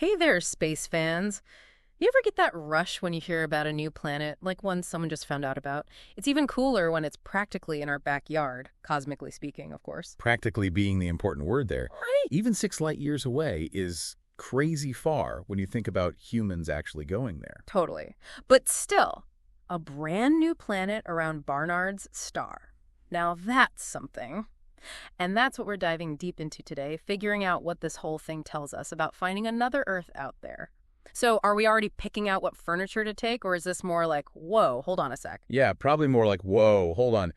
Hey there, space fans. You ever get that rush when you hear about a new planet, like one someone just found out about? It's even cooler when it's practically in our backyard, cosmically speaking, of course. Practically being the important word there. Right. Even 6 light years away is crazy far when you think about humans actually going there. Totally. But still, a brand new planet around Barnard's star. Now that's something. And that's what we're diving deep into today, figuring out what this whole thing tells us about finding another Earth out there. So are we already picking out what furniture to take, or is this more like, whoa, hold on a sec? Yeah, probably more like, whoa, hold on.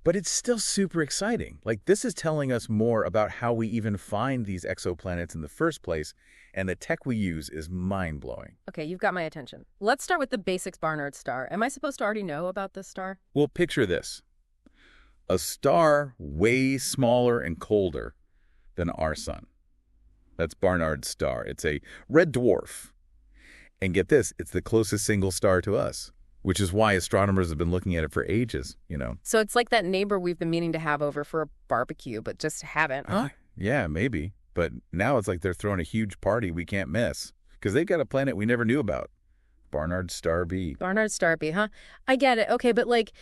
But it's still super exciting. Like, this is telling us more about how we even find these exoplanets in the first place, and the tech we use is mind-blowing. Okay, you've got my attention. Let's start with the basics Barnard star. Am I supposed to already know about this star? Well, picture this. A star way smaller and colder than our sun. That's Barnard's star. It's a red dwarf. And get this, it's the closest single star to us, which is why astronomers have been looking at it for ages, you know. So it's like that neighbor we've been meaning to have over for a barbecue, but just haven't, huh? Yeah, maybe. But now it's like they're throwing a huge party we can't miss, because they've got a planet we never knew about. Barnard star B. Barnard star B, huh? I get it. Okay, but like,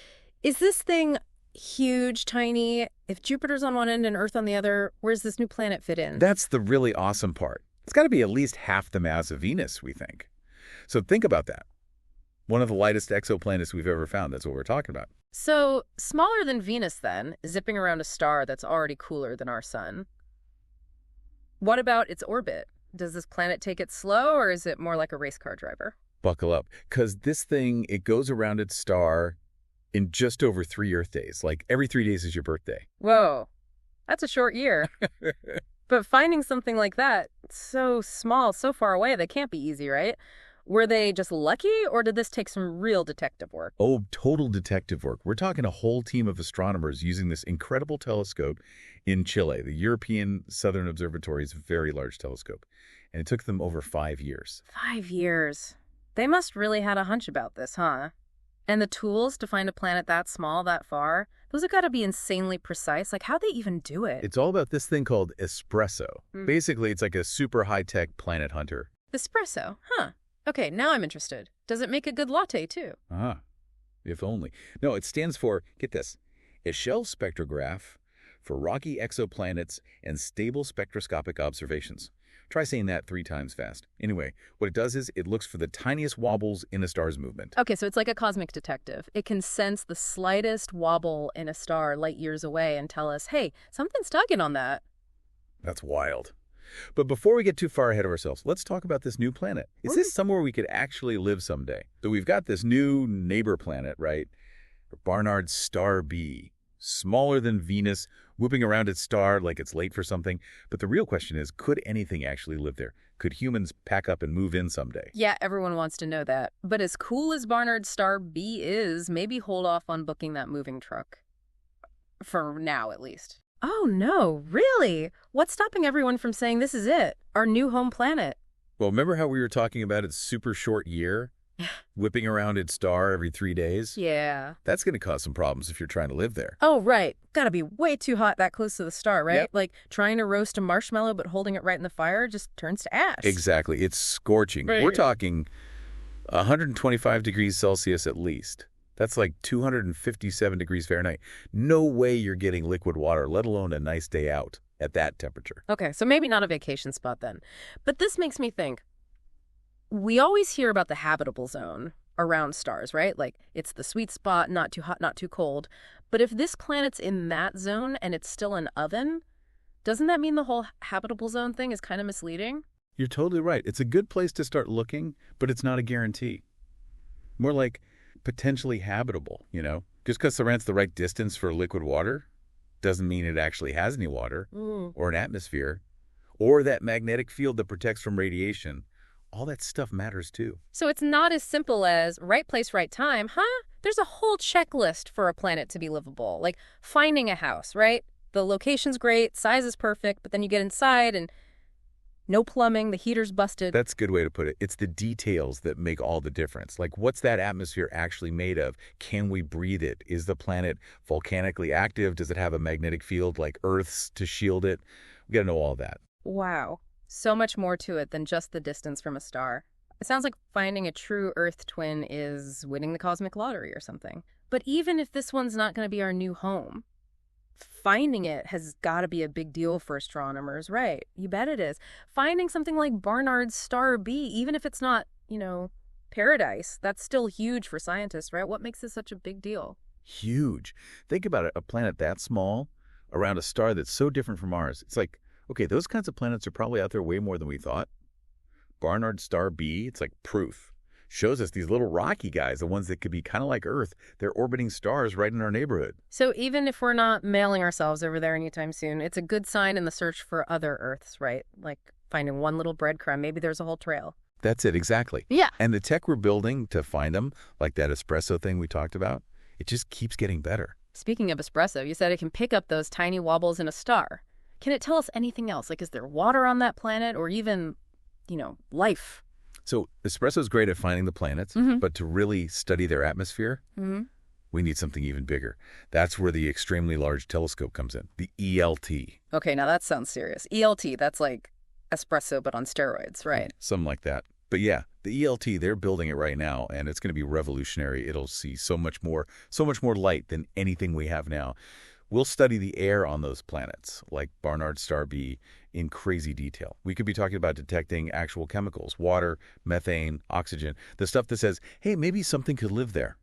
is this thing huge, tiny? If Jupiter's on one end and Earth on the other, where's this new planet fit in? That's the really awesome part. It's got to be at least half the mass of Venus, we think. So think about that. One of the lightest exoplanets we've ever found. That's what we're talking about. So, smaller than Venus then, zipping around a star that's already cooler than our sun. What about its orbit? Does this planet take it slow, or is it more like a race car driver? Buckle up, because this thing, it goes around its star in just over 3 Earth days. Like, every 3 days is your birthday. Whoa, that's a short year. But finding something like that, so small, so far away, that can't be easy, right? Were they just lucky, or did this take some real detective work? Oh, total detective work. We're talking a whole team of astronomers using this incredible telescope in Chile, the European Southern Observatory's very large telescope. And it took them over 5 years. 5 years. They must really had a hunch about this, huh? And the tools to find a planet that small, that far, those have got to be insanely precise. Like, how'd they even do it? It's all about this thing called espresso. Basically, it's like a super high-tech planet hunter. Espresso, huh? Okay, now I'm interested. Does it make a good latte, too? If only. No, it stands for, get this, Echelle spectrograph for rocky exoplanets and stable spectroscopic observations. Try saying that 3 times fast. Anyway, what it does is it looks for the tiniest wobbles in a star's movement. Okay, so it's like a cosmic detective. It can sense the slightest wobble in a star light years away and tell us, hey, something's tugging on that. That's wild. But before we get too far ahead of ourselves, let's talk about this new planet. Is this somewhere we could actually live someday? So we've got this new neighbor planet, right? Barnard's star B. Smaller than Venus, whooping around its star like it's late for something. But the real question is, could anything actually live there? Could humans pack up and move in someday? Yeah, everyone wants to know that. But as cool as Barnard's star B is, maybe hold off on booking that moving truck. For now, at least. Oh, no, really? What's stopping everyone from saying this is it, our new home planet? Well, remember how we were talking about its super short year? Whipping around its star every 3 days? Yeah. That's going to cause some problems if you're trying to live there. Oh, right. Gotta be way too hot that close to the star, right? Yep. Like trying to roast a marshmallow but holding it right in the fire just turns to ash. Exactly. It's scorching. Right. We're talking 125 degrees Celsius at least. That's like 257 degrees Fahrenheit. No way you're getting liquid water, let alone a nice day out at that temperature. Okay, so maybe not a vacation spot then. But this makes me think, we always hear about the habitable zone around stars, right? Like it's the sweet spot, not too hot, not too cold. But if this planet's in that zone and it's still an oven, doesn't that mean the whole habitable zone thing is kind of misleading? You're totally right. It's a good place to start looking, but it's not a guarantee. More like potentially habitable, you know? Just because the the right distance for liquid water doesn't mean it actually has any water or an atmosphere or that magnetic field that protects from radiation. All that stuff matters too. So it's not as simple as right place, right time, huh? There's a whole checklist for a planet to be livable, like finding a house, right? The location's great, size is perfect, but then you get inside and no plumbing, the heater's busted. That's a good way to put it. It's the details that make all the difference. Like, what's that atmosphere actually made of? Can we breathe it? Is the planet volcanically active? Does it have a magnetic field like Earth's to shield it? We got to know all that. Wow. So much more to it than just the distance from a star. It sounds like finding a true Earth twin is winning the cosmic lottery or something. But even if this one's not going to be our new home, finding it has got to be a big deal for astronomers, right? You bet it is. Finding something like Barnard's star B, even if it's not, paradise, that's still huge for scientists, right? What makes this such a big deal? Huge. Think about it, a planet that small around a star that's so different from ours. It's like, okay, those kinds of planets are probably out there way more than we thought. Barnard star B, it's like proof. Shows us these little rocky guys, the ones that could be kind of like Earth. They're orbiting stars right in our neighborhood. So even if we're not mailing ourselves over there anytime soon, it's a good sign in the search for other Earths, right? Like finding one little breadcrumb. Maybe there's a whole trail. That's it, exactly. Yeah. And the tech we're building to find them, like that espresso thing we talked about, it just keeps getting better. Speaking of espresso, you said it can pick up those tiny wobbles in a star. Can it tell us anything else? Like, is there water on that planet or even, life? So espresso's great at finding the planets, but to really study their atmosphere, we need something even bigger. That's where the extremely large telescope comes in, the ELT. Okay, now that sounds serious. ELT, that's like espresso but on steroids, right? Something like that. But yeah, the ELT, they're building it right now, and it's going to be revolutionary. It'll see so much more light than anything we have now. We'll study the air on those planets, like Barnard star B, in crazy detail. We could be talking about detecting actual chemicals, water, methane, oxygen, the stuff that says, hey, maybe something could live there,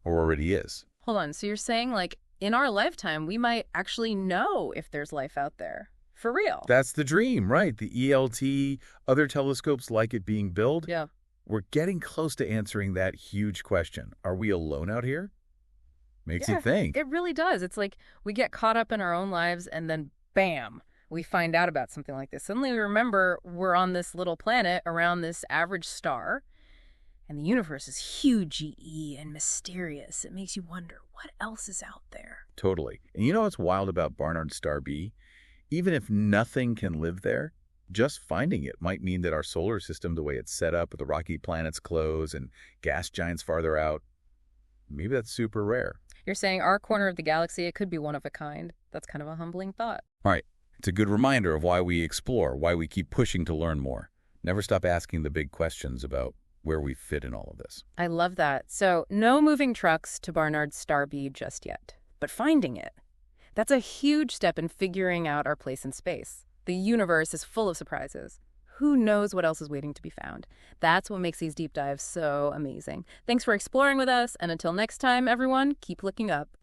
or already is. Hold on, so you're saying, like, in our lifetime, we might actually know if there's life out there? For real? That's the dream, right? The ELT, other telescopes like it being built. Yeah. We're getting close to answering that huge question. Are we alone out here? Makes you think. It really does. It's like we get caught up in our own lives and then bam, we find out about something like this. Suddenly we remember we're on this little planet around this average star and the universe is huge and mysterious. It makes you wonder what else is out there. Totally. And you know what's wild about Barnard star B? Even if nothing can live there, just finding it might mean that our solar system, the way it's set up with the rocky planets close and gas giants farther out, maybe that's super rare. You're saying our corner of the galaxy, it could be one of a kind. That's kind of a humbling thought. All right. It's a good reminder of why we explore, why we keep pushing to learn more. Never stop asking the big questions about where we fit in all of this. I love that. So no moving trucks to Barnard's star B just yet. But finding it, that's a huge step in figuring out our place in space. The universe is full of surprises. Who knows what else is waiting to be found? That's what makes these deep dives so amazing. Thanks for exploring with us, and until next time, everyone, keep looking up.